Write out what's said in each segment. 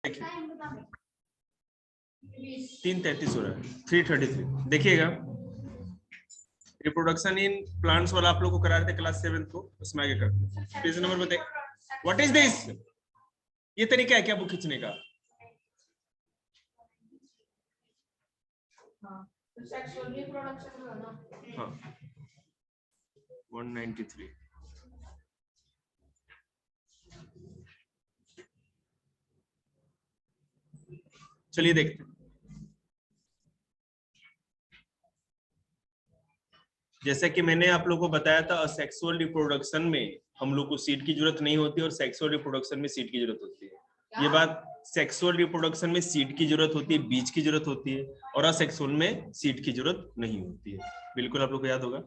देखिए 3:33 हो रहा है, 3:33 देखिएगा। रिप्रोडक्शन इन प्लांट्स वाला आप लोग को करा रहे थे क्लास 7 को, उसमें आगे करते हैं। पेज नंबर बताइए। What is this? ये तरीका है क्या बुक खींचने का? हाँ 193। चलिए देखते हैं। जैसे कि मैंने आप लोगों को बताया था, सेक्सुअल रिप्रोडक्शन में हम लोग को सीड की जरूरत नहीं होती और सेक्सुअल रिप्रोडक्शन में सीड की जरूरत होती है। ये बात, सेक्सुअल रिप्रोडक्शन में सीड की जरूरत होती है, बीज की जरूरत होती है, और असेक्सुअल में सीड की जरूरत नहीं होती है। बिल्कुल आप लोग को याद होगा।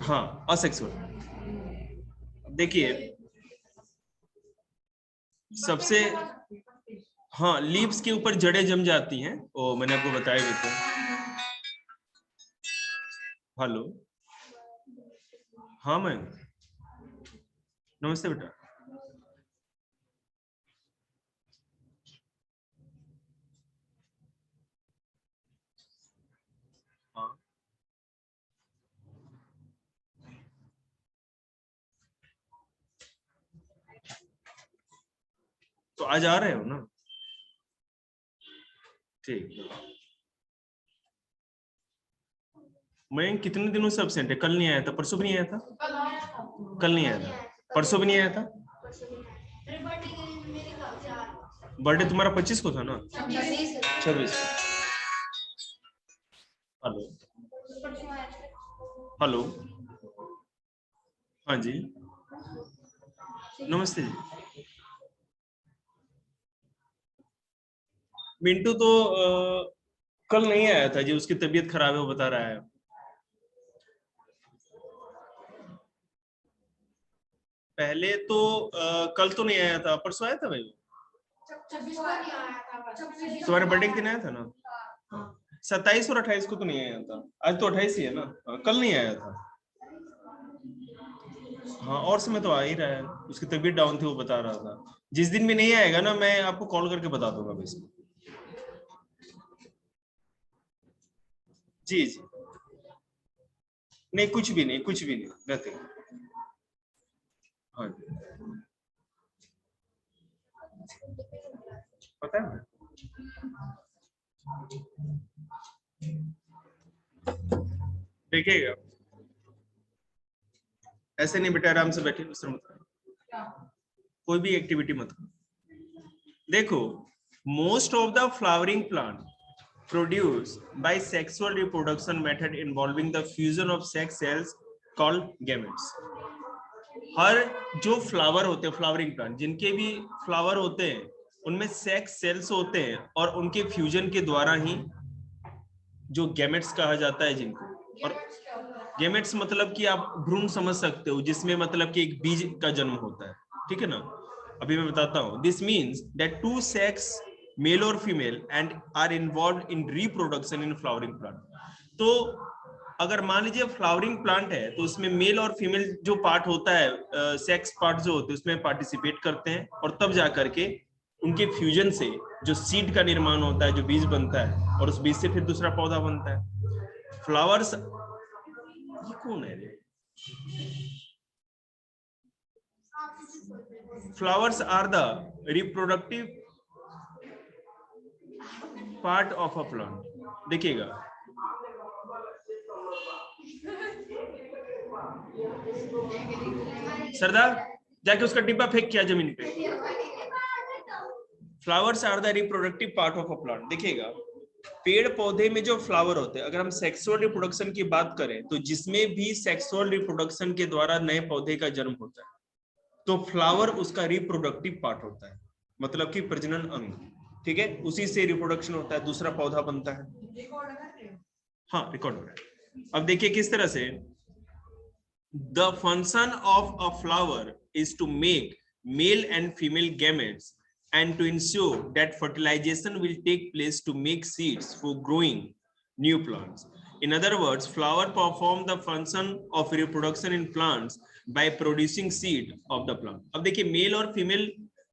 हाँ असेक्सुअल। देखिए सबसे, हाँ लीव्स के ऊपर जड़ें जम जाती हैं, वो मैंने आपको बताया भी था। हेलो, हाँ मैम, नमस्ते बेटा। हाँ तो आज आ रहे हो ना? ठीक। मैं कितने दिनों से अब्सेंट है? कल नहीं आया था, परसों भी नहीं आया था? कल नहीं आया था, परसों भी नहीं आया था। बर्थडे तुम्हारा 25 को था ना? 26 को। हेलो हेलो, हाँ जी नमस्ते जी। मिंटू तो कल नहीं आया था जी, उसकी तबीयत खराब है, वो बता रहा है। पहले तो कल तो नहीं आया था, परसों आया था भाई। 26 को नहीं आया था, तुम्हारे बर्थडे के दिन आया था ना? 27 और 28 को तो नहीं आया था। आज तो 28 ही है ना, कल नहीं आया था। हाँ और समय तो आ ही रहा है, उसकी तबीयत डाउन थी, वो बता रहा था। जिस दिन भी नहीं आएगा ना, मैं आपको कॉल करके बता दूंगा वैसे। जी जी, नहीं कुछ भी नहीं, कुछ भी नहीं, नथिंग। हाँ जी पता है। देखिएगा, ऐसे नहीं बेटा, आराम से बैठे, दूसरा मत करो, कोई भी एक्टिविटी मत करो। देखो, most of the flowering plant produced by sexual reproduction method involving the fusion of sex cells called gametes। हर जो फ्लावर होते हैं, फ्लावरिंग प्लांट जिनके भी फ्लावर होते हैं, उनमें सेक्स सेल्स होते हैं और उनके फ्यूजन के द्वारा ही जो गैमेट्स कहा जाता है जिनको। और गैमेट्स मतलब कि आप भ्रूण समझ सकते हो, जिसमें मतलब कि एक बीज का जन्म होता है, ठीक है ना? अभी मैं बताता हूं। This means that two sex male और female and are involve in reproduction in flowering plant. तो अगर मान लीजिए फ्लावरिंग प्लांट है, तो उसमें मेल और फीमेल जो पार्ट होता है, सेक्स पार्ट जो होते हैं, उसमें पार्टिसिपेट करते हैं, और तब जाकर के उनके फ्यूजन से जो सीड का निर्माण होता है, जो बीज बनता है, और उस बीज से फिर दूसरा पौधा बनता है। फ्लावर्स, ये कौन है रे? Flowers are the reproductive part of a plant. देखिएगा, सरदार जाके उसका डिब्बा फेंक किया जमीन पे। Flowers are the reproductive part of a plant. देखिएगा, पेड़ पौधे में जो फ्लावर होते हैं, अगर हम सेक्सुअल रिप्रोडक्शन की बात करें, तो जिसमें भी सेक्सुअल रिप्रोडक्शन के द्वारा नए पौधे का जन्म होता है, तो फ्लावर उसका रिप्रोडक्टिव पार्ट होता है, मतलब कि प्रजनन अंग, ठीक है? उसी से रिप्रोडक्शन होता है, दूसरा पौधा बनता है। हाँ रिकॉर्ड हो रहा है। अब देखिए किस तरह से, the function of a flower is to make male and female gametes and to ensure that fertilization will take place to make seeds for growing new plants. In other words, flower perform the function of reproduction in plants by producing seed of the plant. अब देखिए, mail और female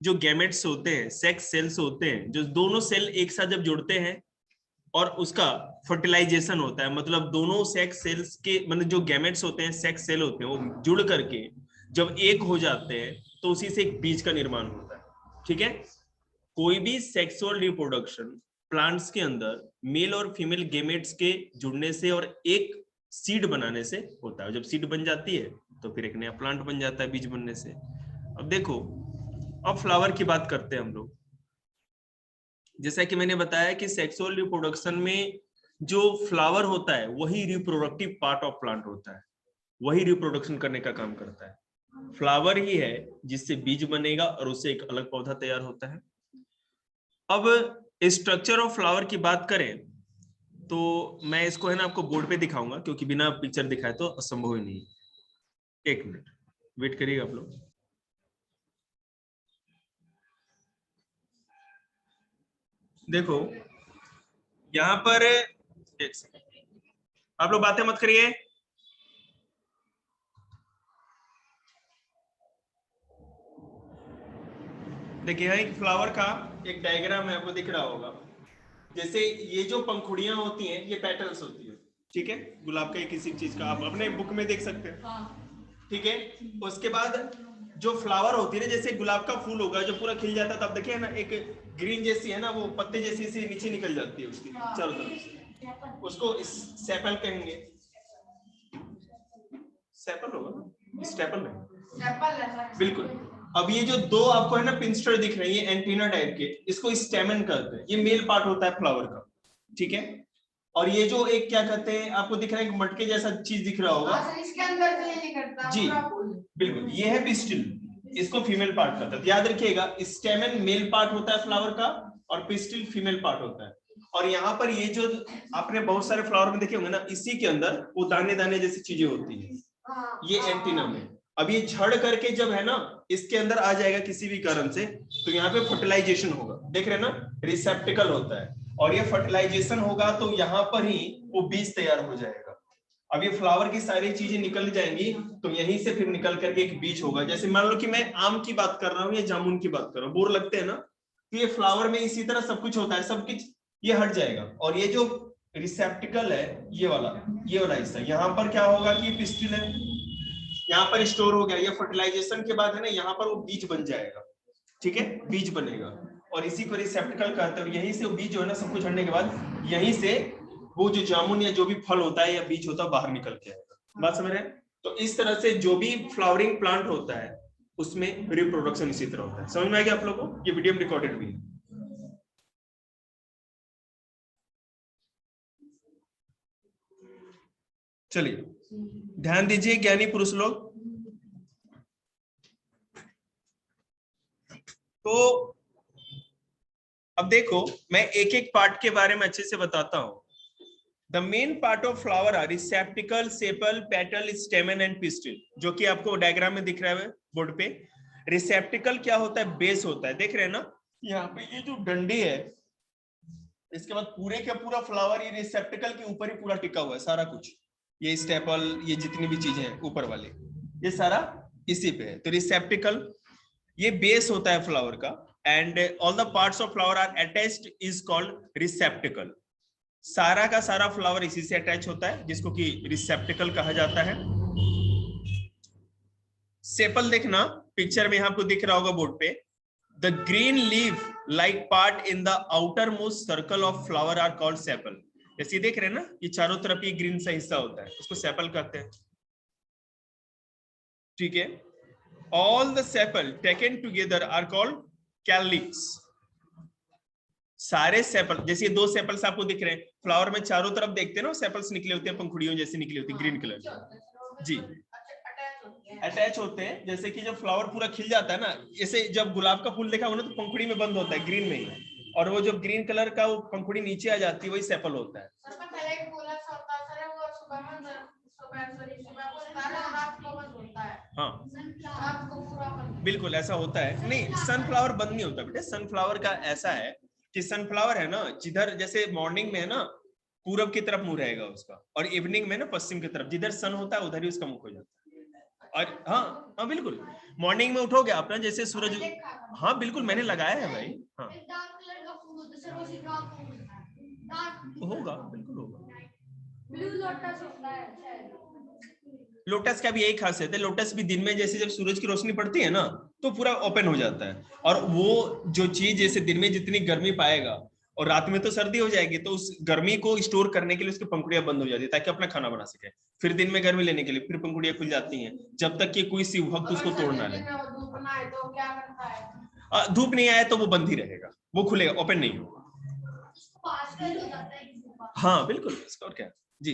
जो gametes होते हैं, sex cells होते हैं, जो दोनों सेल एक साथ जब जुड़ते हैं और उसका फर्टिलाइजेशन होता है, मतलब दोनों सेक्स सेल्स के मतलब जो गैमेट्स होते हैं, सेक्स सेल होते हैं, वो जुड़ करके जब एक हो जाते हैं तो उसी से एक बीज का निर्माण होता है। ठीक है, कोई भी सेक्सुअल रिप्रोडक्शन प्लांट्स के अंदर मेल और फीमेल गैमेट्स के जुड़ने से और एक सीड बनाने से होता है। जब सीड बन जाती है तो फिर एक नया प्लांट बन जाता है बीज बनने से। अब देखो, अब फ्लावर की बात करते हैं हम लोग। जैसा कि मैंने बताया कि सेक्सुअल रिप्रोडक्शन में जो फ्लावर होता है वही रिप्रोडक्टिव पार्ट ऑफ प्लांट होता है, वही रिप्रोडक्शन करने का काम करता है। फ्लावर ही है जिससे बीज बनेगा और उससे एक अलग पौधा तैयार होता है। अब स्ट्रक्चर ऑफ फ्लावर की बात करें तो मैं इसको है ना आपको बोर्ड पे दिखाऊंगा, क्योंकि बिना पिक्चर दिखाए तो असंभव ही नहीं। एक मिनट वेट करिएगा आप लोग। देखो यहां पर एक सेकंड, आप लोग बातें मत करिए। देखिए यहाँ एक फ्लावर का एक डायग्राम है, आपको दिख रहा होगा। जैसे ये जो पंखुड़ियां होती हैं ये पेटल्स होती है, ठीक है, गुलाब का किसी चीज का, आप अपने बुक में देख सकते हैं। ठीक है, उसके बाद जो फ्लावर होती है ना, जैसे गुलाब का फूल होगा जो पूरा खिल जाता है, तब देखिए ना एक ग्रीन जैसी है ना, वो पत्ते जैसी से नीचे निकल जाती है उसकी चारों तरफ से, उसको सेपल कहेंगे। सेपल होगा ना, स्टेपल नहीं, बिल्कुल। अब ये जो दो आपको है ना पिंस्टर दिख रही है एंटीना टाइप के, इसको स्टेमन कहते हैं, ये मेल पार्ट होता है फ्लावर का। ठीक है, और ये जो एक क्या कहते हैं, आपको दिख रहा है एक मटके जैसा चीज दिख रहा होगा, इसके अंदर से ये निकलता है जी, बिल्कुल, ये है पिस्टिल, इसको फीमेल पार्ट कहते हैं। याद रखिएगा, स्टेमन मेल पार्ट होता है फ्लावर का और पिस्टिल फीमेल पार्ट होता है। और यहाँ पर ये जो आपने बहुत सारे फ्लावर में देखे होंगे ना, इसी के अंदर वो दाने दाने जैसी चीजें होती है, ये एंटीना में। अब ये झड़ करके जब है ना इसके अंदर आ जाएगा किसी भी कारण से, तो यहाँ पे फर्टिलाइजेशन होगा, देख रहे हैं ना, रिसेप्टिकल होता है, और ये फर्टिलाइजेशन होगा तो यहाँ पर ही वो बीज तैयार हो जाएगा। अब ये फ्लावर की सारी चीजें निकल जाएंगी तो यहीं से फिर निकल करके एक बीज होगा। जैसे मान लो कि मैं आम की बात कर रहा हूँ या जामुन की बात कर रहा हूँ, बोर लगते हैं ना, तो ये फ्लावर में इसी तरह सब कुछ होता है, सब कुछ ये हट जाएगा, और ये जो रिसेप्टिकल है ये वाला हिस्सा, यहाँ पर क्या होगा कि पिस्टिल है, यहाँ पर स्टोर हो गया, ये फर्टिलाइजेशन के बाद है ना यहाँ पर वो बीज बन जाएगा। ठीक है, बीज बनेगा, और इसी को रिसेप्टिकल कहते हैं। यहीं से वो बीज जो है ना सब कुछ हटने के बाद यहीं से वो जो जामुन या जो भी फल होता है या बीज होता है बाहर निकल के आएगा। बात समझ रहे हैं? तो इस तरह से जो भी फ्लावरिंग प्लांट होता है उसमें रिप्रोडक्शन इसी तरह होता है। समझ में आ गया आप लोगों को? ये वीडियो में रिकॉर्डेड भी है। चलिए ध्यान दीजिए ज्ञानी पुरुष लोग। तो अब देखो मैं एक एक पार्ट के बारे में अच्छे से बताता हूं। The main part of flower are receptacle, sepal, petal, stamen and pistil, जो कि आपको डायग्राम में दिख रहा है बोर्ड पे। रिसेप्टिकल क्या होता है? बेस होता है, देख रहे हैं ना यहाँ पे ये जो डंडी है, इसके बाद पूरे का पूरा फ्लावर ये रिसेप्टिकल के ऊपर ही पूरा टिका हुआ है सारा कुछ, ये स्टेपल, ये जितनी भी चीजें हैं ऊपर वाले, ये सारा इसी पे है। तो रिसेप्टिकल ये बेस होता है फ्लावर का, and all the parts of flower are attached is called receptacle. सारा का सारा फ्लावर इसी से अटैच होता है, जिसको कि रिसेप्टिकल कहा जाता है। सेपल देखना पिक्चर में आपको दिख रहा होगा बोर्ड पे, the green leaf like part in the outermost circle of flower are called sepal. जैसे देख रहे हैं ना, ये चारों तरफ ये ग्रीन सा हिस्सा होता है, उसको सेपल कहते हैं। ठीक है, all the sepal taken together are called calyx. सारे सेपल, जैसे ये दो सेपल्स आपको दिख रहे हैं फ्लावर में, चारों तरफ देखते हैं ना सेपल्स निकले होते हैं, पंखुड़ियों जैसे निकली होती है ग्रीन कलर जी, अटैच होते हैं। जैसे कि जब फ्लावर पूरा खिल जाता है ना, जैसे जब गुलाब का फूल देखा होगा ना तो पंखुड़ी में बंद होता है ग्रीन में ही, और वो जो ग्रीन कलर का वो पंखुड़ी नीचे आ जाती है वही सेपल होता है। हाँ बिल्कुल ऐसा होता है। नहीं, सनफ्लावर बंद नहीं होता बेटे, सनफ्लावर का ऐसा है कि सनफ्लावर है ना, जिधर जैसे मॉर्निंग में है ना पूरब की तरफ मुंह रहेगा उसका, और इवनिंग में ना पश्चिम की तरफ, जिधर सन होता है उधर ही उसका मुख हो जाता है। और हाँ हाँ बिल्कुल, मॉर्निंग में उठोगे आप ना, जैसे सूरज, हाँ बिल्कुल मैंने लगाया है भाई। हाँ होगा, बिल्कुल होगा। ब्लू लोटस होता है। लोटस का भी यही खासियत है, लोटस भी दिन में जैसे जब सूरज की रोशनी पड़ती है ना तो पूरा ओपन हो जाता है, और वो जो चीज जैसे दिन में जितनी गर्मी पाएगा और रात में तो सर्दी हो जाएगी, तो उस गर्मी को स्टोर करने के लिए उसकी पंखुड़ियां बंद हो जाती है ताकि अपना खाना बना सके। फिर दिन में गर्मी लेने के लिए फिर पंखुड़ियां खुल जाती हैं, जब तक कि कोई सी वक्त उसको तोड़ ना ले। धूप नहीं आए तो वो बंद ही रहेगा, वो खुलेगा, ओपन नहीं होगा। हाँ बिल्कुल, इसका और क्या जी।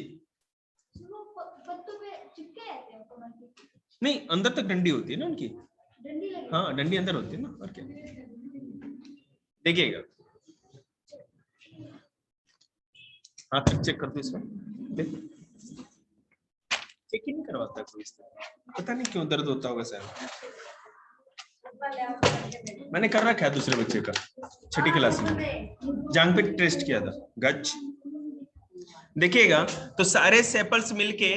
नहीं, अंदर तक डंडी होती है ना उनकी, हाँ डंडी अंदर होती है ना, और क्या। देखिएगा, हाँ तक चेक कर दो इसका, चेक ही नहीं करवाता कोई इस तरह, पता नहीं क्यों दर्द होता होगा शायद। मैंने कर रखा है दूसरे बच्चे का, छठी क्लास में जांग पे टेस्ट किया था गच। देखिएगा, तो सारे सेपल्स मिलके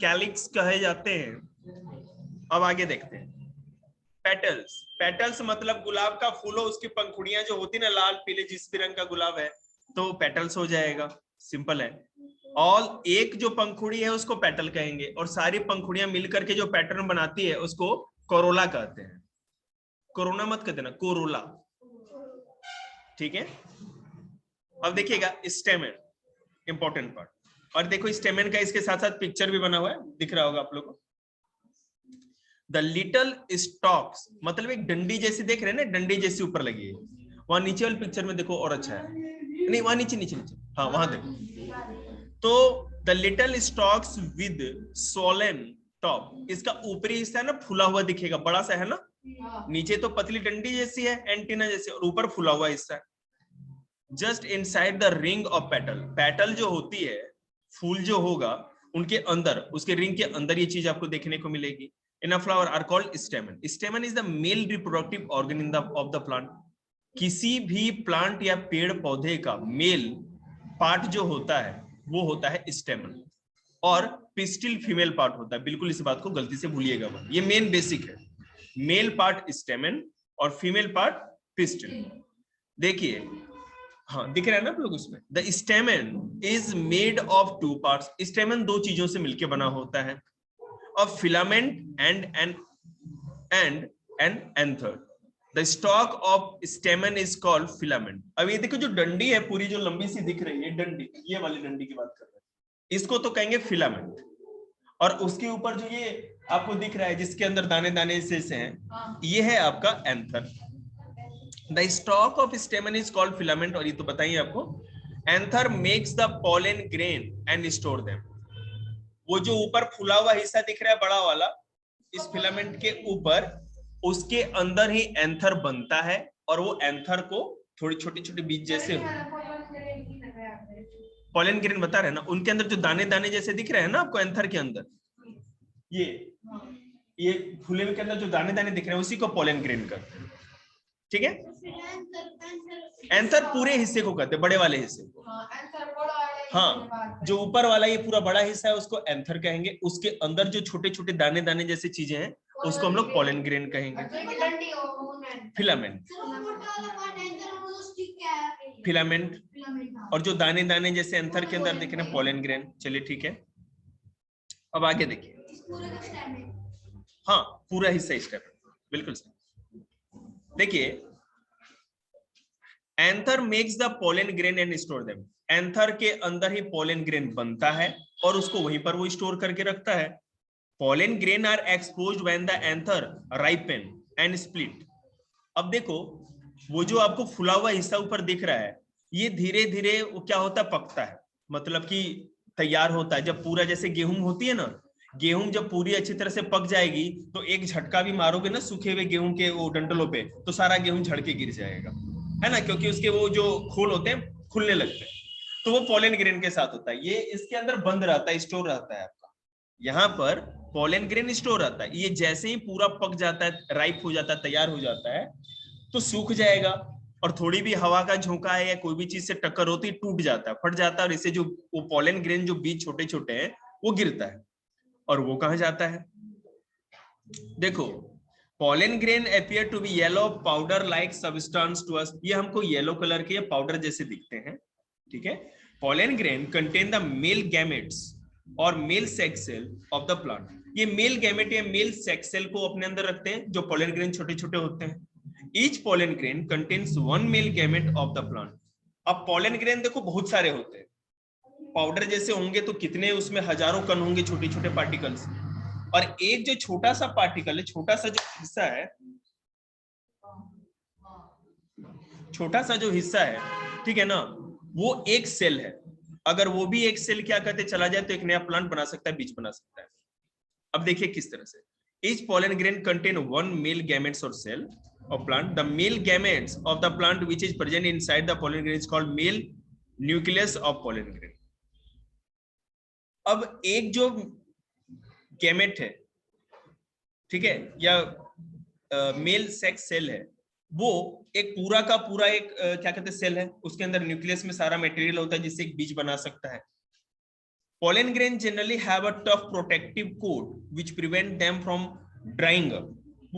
कैलिक्स कहे जाते हैं। अब आगे देखते हैं, पेटल्स। पेटल्स मतलब गुलाब का फूल हो, उसकी पंखुड़ियां जो होती है ना लाल पीले जिस भी रंग का गुलाब है तो पेटल्स हो जाएगा, सिंपल है। और एक जो पंखुड़ी है उसको पेटल कहेंगे, और सारी पंखुड़ियां मिलकर के जो पैटर्न बनाती है उसको कोरोला कहते हैं। कोरोना मत कहते ना, कोरोला, ठीक है। अब देखिएगा स्टेमन, इंपॉर्टेंट पार्ट। और देखो स्टेमन का इसके साथ साथ पिक्चर भी बना हुआ है, दिख रहा होगा आप लोगों को। द लिटल स्टॉक्स मतलब एक डंडी जैसी, देख रहे हैं ना, डंडी जैसी ऊपर लगी है। वहां नीचे वाले पिक्चर में देखो और अच्छा है, नहीं वहां नीचे नीचे नीचे, हाँ वहां देखो। तो the little stocks with Solan top, इसका ऊपरी हिस्सा है ना फूला हुआ दिखेगा, बड़ा सा है ना, नीचे तो पतली डंडी जैसी है एंटीना जैसी, और ऊपर फूला हुआ हिस्सा है। Just inside the ring of petal, petal जो होती है, फूल जो होगा उनके अंदर, उसके रिंग के अंदर ये चीज आपको देखने को मिलेगी। In a flower are called stamen. Stamen is the male reproductive organ in the of the plant. किसी भी प्लांट या पेड़ पौधे का मेल पार्ट जो होता है वो होता है स्टेमन, और पिस्टिल फीमेल पार्ट होता है। बिल्कुल इस बात को गलती से भूलिएगा मत, ये मेन बेसिक है। मेल पार्ट स्टेमन और फीमेल पार्ट पिस्टिल। देखिए, हाँ दिख रहा है ना आप लोग उसमें, the स्टेमन is made of two parts. स्टेमन दो चीजों से मिलकर बना होता है, of filament and an anther. The stock of स्टेमन is called filament. अब ये देखो जो डंडी है पूरी जो लंबी सी दिख रही है डंडी, ये वाली डंडी की बात कर रहे हैं, इसको तो कहेंगे फिलामेंट। और उसके ऊपर जो ये आपको दिख रहा है जिसके अंदर दाने दाने से हैं, ये है आपका anther. The stock of स्टेमन is called filament, और ये तो बताइए आपको। Anther makes the pollen grain and store them. वो जो ऊपर फूला हुआ हिस्सा दिख रहा है बड़ा वाला, इस फिलामेंट के ऊपर, उसके अंदर ही एंथर बनता है, और वो एंथर को थोड़ी छोटी छोटी बीज जैसे, पोलन ग्रेन बता रहे हैं ना, उनके अंदर जो दाने दाने जैसे दिख रहे हैं ना आपको एंथर के अंदर, ये फूले के अंदर जो दाने दाने दिख रहे हैं उसी को पोलन ग्रेन कहते हैं, ठीक है। एंथर पूरे हिस्से को कहते हैं, बड़े वाले हिस्से को। हाँ, जो ऊपर वाला ये पूरा बड़ा हिस्सा है उसको एंथर कहेंगे, उसके अंदर जो छोटे छोटे दाने दाने जैसी चीजें हैं उसको हम लोग पोलन ग्रेन कहेंगे। फिलामेंट, फिलामेंट, और जो दाने दाने जैसे एंथर के अंदर दिख रहे हैं पोलन ग्रेन। चलिए ठीक है, अब आगे देखिए। हाँ पूरा हिस्सा स्टेप, बिल्कुल सही। देखिए, anther makes the pollen grain and store them. Anther के अंदर ही पोलन ग्रेन बनता है और उसको वहीं पर वो स्टोर करके रखता है। Pollen grain are exposed when the anther ripen and split. अब देखो, वो जो आपको फुला हुआ हिस्सा ऊपर दिख रहा है, ये धीरे धीरे वो क्या होता है, पकता है, मतलब कि तैयार होता है। जब पूरा जैसे गेहूं होती है ना, गेहूं जब पूरी अच्छी तरह से पक जाएगी तो एक झटका भी मारोगे ना सूखे हुए गेहूं के वो डंडलों पे, तो सारा गेहूं झड़ के गिर जाएगा, है ना, क्योंकि उसके वो जो खोल होते हैं खुलने लगते हैं। तो वो पोलन ग्रेन के साथ होता है, ये इसके अंदर बंद रहता है, स्टोर रहता है आपका। यहाँ पर पोलन ग्रेन स्टोर रहता है, ये जैसे ही पूरा पक जाता है, राइप हो जाता है, तैयार हो जाता है, तो सूख जाएगा, और थोड़ी भी हवा का झोंका है या कोई भी चीज से टक्कर होती है, टूट जाता है, फट जाता है, और इससे जो वो पोलन ग्रेन जो बीज छोटे छोटे हैं वो गिरता है, और वो कहाँ जाता है, देखो, pollen grain appear to be yellow powder like substance to us. ये हमको येलो कलर के पाउडर जैसे दिखते हैं, ठीक है। pollen grain contain the male gametes और male sex cell of the plant. ये मेल गैमेट या मेल सेक्स सेल को अपने अंदर रखते हैं, जो पोलन ग्रेन छोटे छोटे होते हैं। Each pollen grain contains one male gamete of the plant. अब पोलन ग्रेन देखो बहुत सारे होते हैं, पाउडर जैसे होंगे तो कितने उसमें हजारों कण होंगे छोटे छोटे पार्टिकल्स, और एक जो छोटा सा पार्टिकल है, छोटा सा जो हिस्सा है, छोटा सा जो हिस्सा है, ठीक है ना, वो एक सेल है। अगर वो भी एक सेल क्या कहते चला जाए तो एक नया प्लांट बना सकता है, बीज बना सकता है। अब देखिए किस तरह से, each pollen grain contain one male gametes or cell of plant. The male gametes of the plant which is present inside the pollen grain is called male nucleus of pollen grain. अब एक जो gamete है, ठीक है, या male sex cell है, वो एक पूरा का पूरा एक क्या कहते हैं सेल है, उसके अंदर न्यूक्लियस में सारा मटेरियल होता है जिससे एक बीज बना सकता है। Pollen grain generally have a tough protective coat which prevent them from drying up.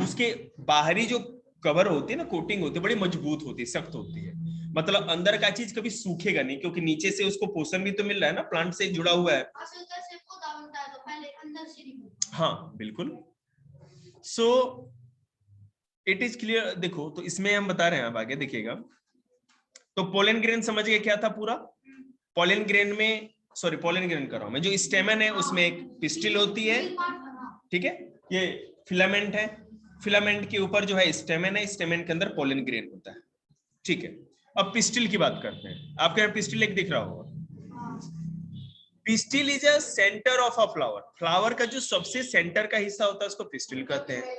उसके बाहरी जो कवर होती है ना, कोटिंग होती है, बड़ी मजबूत होती है, सख्त होती है, मतलब अंदर का चीज कभी सूखेगा नहीं, क्योंकि नीचे से उसको पोषण भी तो मिल रहा है ना, प्लांट से जुड़ा हुआ है। हाँ बिल्कुल। So it is clear. देखो तो इसमें हम बता रहे हैं, अब आगे देखिएगा। तो पोलन ग्रेन समझ गए क्या था पूरा। पोलन ग्रेन में, सॉरी पोलन ग्रेन कर रहा हूं मैं, जो स्टेमन है उसमें एक पिस्टिल होती है, ठीक है, ये फिलामेंट है, फिलामेंट के ऊपर जो है स्टेमन है, स्टेमन के अंदर पोलन ग्रेन होता है, ठीक है। अब पिस्टिल की बात करते हैं। आपके यहाँ पिस्टिल एक दिख रहा होगा। Pistil is a centre of a flower. Flower का जो सबसे सेंटर का हिस्सा होता है उसको पिस्टिल कहते हैं।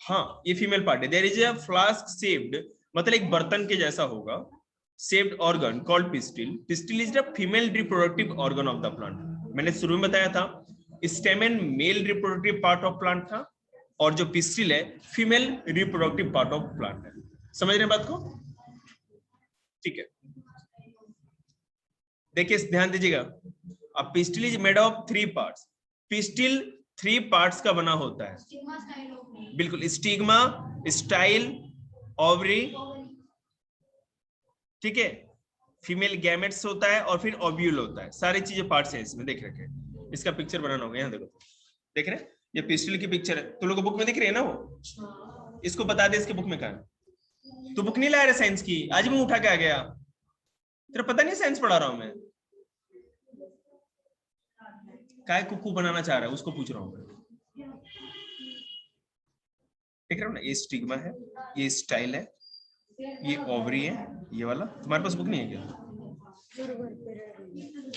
हाँ, ये फीमेल पार्ट है। There is a flask shaped, मतलब एक बर्तन के जैसा होगा, shaped organ called pistil. Pistil is the female reproductive organ of the plant. मैंने शुरू में बताया था स्टेमन male reproductive part of plant था, और जो पिस्टिल है female reproductive part of plant है। समझ रहे हैं बात को, ठीक है। देखिए ध्यान दीजिएगा। अब pistil is made of 3 parts. Pistil 3 parts का बना होता है, बिल्कुल, स्टिग्मा, स्टाइल, ओवरी, ठीक है, फीमेल गैमेट्स होता है, और फिर ओव्यूल होता है। सारी चीजें पार्ट्स हैं इसमें, देख रखे। इसका पिक्चर बनाना होगा, यहाँ देखो, देख रहे हैं, ये पिस्टिल की पिक्चर है। तुम लोगों को बुक में दिख रही है ना वो, इसको बता दे इसके बुक में कहाँ है। तो बुक नहीं ला रहे साइंस की, आज मैं उठा के आ गया, तेरा पता नहीं साइंस पढ़ा रहा हूं मैं। काय कुकू बनाना चाह रहा है उसको पूछ रहा हूं मैं, देख रहे हो ना, ये स्टिग्मा है, ये स्टाइल है, ये ओवरी है, ये वाला। तुम्हारे पास बुक नहीं है क्या?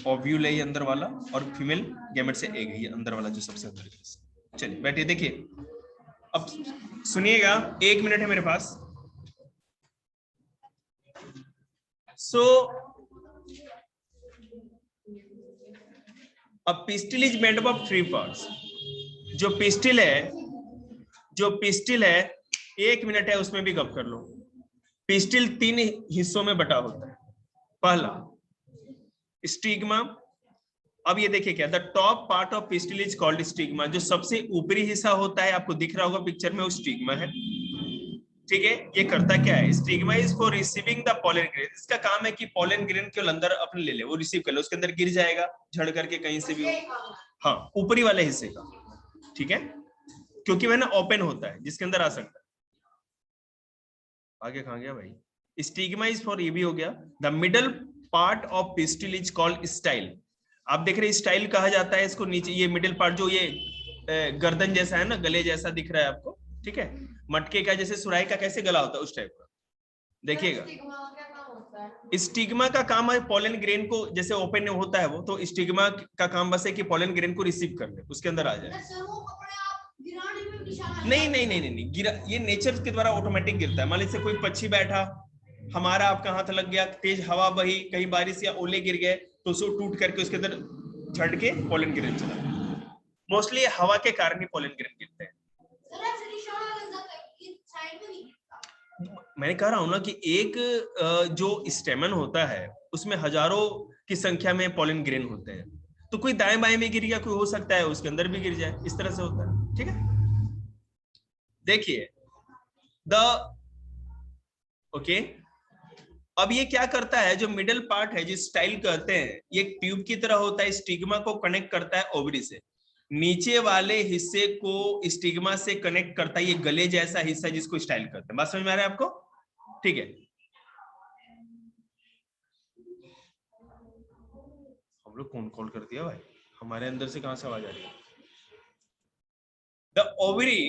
ओव्यूल है ये अंदर वाला, और फीमेल गैमेट से एग है ये अंदर वाला जो सबसे अंदर है। चलिए बैठिए, देखिए अब सुनिएगा, 1 मिनट है मेरे पास। सो अब pistil is made up of 3 parts. जो पिस्टिल है 1 मिनट है, उसमें भी गप कर लो। पिस्टिल 3 हिस्सों में बटा होता है। पहला स्टिग्मा। अब ये देखिए क्या, the top part of pistil is called stigma. जो सबसे ऊपरी हिस्सा होता है, आपको दिख रहा होगा पिक्चर में, वो स्टिग्मा है, ठीक है। ये करता क्या है, stigma is for receiving the pollen grain. इसका काम है कि पोलन ग्रेन के अंदर अपने ले ले, वो रिसीव कर ले, उसके अंदर गिर जाएगा झड़ करके कहीं से भी हो। हाँ, ऊपरी वाले हिस्से का, ठीक है, क्योंकि वह ना ओपन होता है, जिसके अंदर आ सकता है। आगे कहां गया भाई, स्टिग्मा इज फॉर, ये भी हो गया। The middle part of pistil is called style. आप देख रहे हैं स्टाइल कहा जाता है इसको, नीचे ये मिडिल पार्ट जो ये गर्दन जैसा है ना, गले जैसा दिख रहा है आपको, ठीक है, मटके का जैसे सुराही का कैसे गला होता है उस टाइप का, देखिएगा। स्टिग्मा का काम है पोलन ग्रेन को, जैसे ओपन होता है वो, तो स्टिग्मा का काम बस है कि पोलन ग्रेन को रिसीव कर ले, उसके अंदर आ जाए। नहीं गिरा, ये नेचर के द्वारा ऑटोमेटिक गिरता है। मान लीजिए कोई पक्षी बैठा, हमारा आपका हाथ लग गया, तेज हवा बही, कहीं बारिश या ओले गिर गए, तो उसको टूट करके उसके अंदर झड़ के पोलन ग्रेन चला। मोस्टली हवा के कारण ही पोलन ग्रेन गिरते हैं। मैंने कह रहा हूं ना कि एक जो स्टेमन होता है उसमें हजारों की संख्या में पोलन ग्रेन होते हैं, तो कोई दाएं बाएं में गिर गया, कोई हो सकता है उसके अंदर भी गिर जाए, इस तरह से होता है, ठीक है। देखिए द ओके अब ये क्या करता है, जो मिडिल पार्ट है, जो स्टाइल कहते हैं, ये एक ट्यूब की तरह होता है, स्टिग्मा को कनेक्ट करता है ओवरी से। नीचे वाले हिस्से को स्टिग्मा से कनेक्ट करता है ये गले जैसा हिस्सा, जिसको स्टाइल करते हैं। बात समझ में आ रहा है आपको? ठीक है, हम लोग कौन कॉल कर दिया भाई, हमारे अंदर से कहां से आवाज आ रही है? द ओवरी,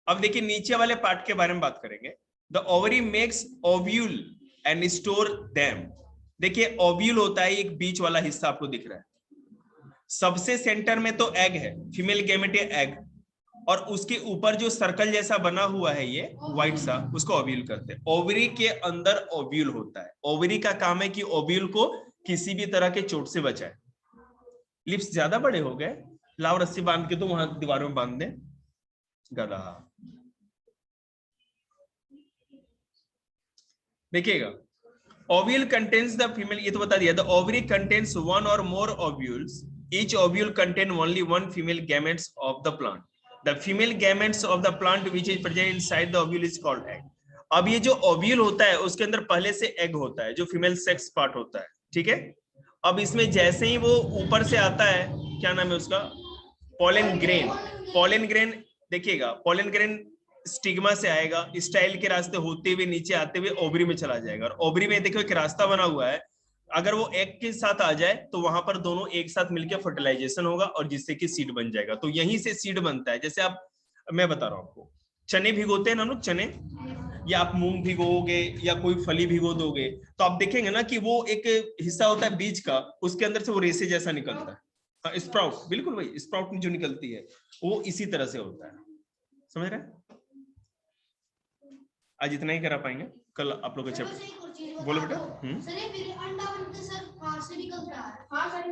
अब देखिए नीचे वाले पार्ट के बारे में बात करेंगे। The ovary makes ovule and store them. देखिए ओव्यूल होता है एक बीच वाला हिस्सा आपको दिख रहा है, सबसे सेंटर में तो एग है, फीमेल गैमेट एग, और उसके ऊपर जो सर्कल जैसा बना हुआ है ये व्हाइट सा, उसको ओव्यूल करते हैं। ओवरी के अंदर ओव्यूल होता है। ओवरी का काम है कि ओव्यूल को किसी भी तरह के चोट से बचाए। लिप्स ज्यादा बड़े हो गए, लाओ रस्सी बांध के तो वहां दीवारों में बांध दे गधा। देखिएगा, ओव्यूल कंटेन्स द फीमेल, ये तो बता दिया। द ओवरी कंटेन्स वन और more ovules, each ovule contain only one female gametes of the plant. The female gametes of the plant which is present inside the ovule is called egg. अब ये जो ovule होता है उसके अंदर पहले से एग होता है, जो फीमेल सेक्स पार्ट होता है, ठीक है। अब इसमें जैसे ही वो ऊपर से आता है, क्या नाम है उसका, पोलन ग्रेन। पोलन ग्रेन देखिएगा, पोलन ग्रेन स्टिग्मा से आएगा, स्टाइल के रास्ते होते हुए नीचे आते हुए ओवरी में चला जाएगा, और ओवरी में देखो एक रास्ता बना हुआ है, अगर वो एग के साथ आ जाए तो वहां पर दोनों एक साथ मिलकर फर्टिलाइजेशन होगा और जिससे कि सीड बन जाएगा। तो यहीं से सीड बनता है। जैसे आप, मैं बता रहा हूं आपको, चने भिगोते हैं ना लोग, चने, या आप मूंग भिगोगे या कोई फली भिगो दोगे, तो आप देखेंगे ना कि वो एक हिस्सा होता है बीज का, उसके अंदर से वो रेसे जैसा निकलता है, स्प्राउट, बिल्कुल वही स्प्राउट जो निकलती है वो इसी तरह से होता है। समझ रहे हैं? आज इतना ही करा पाएंगे, कल आप लोग का चैप्टर बोलो बेटा। सर ये मेरे अंडा बनते सर कहां से निकलता है? हाँ सर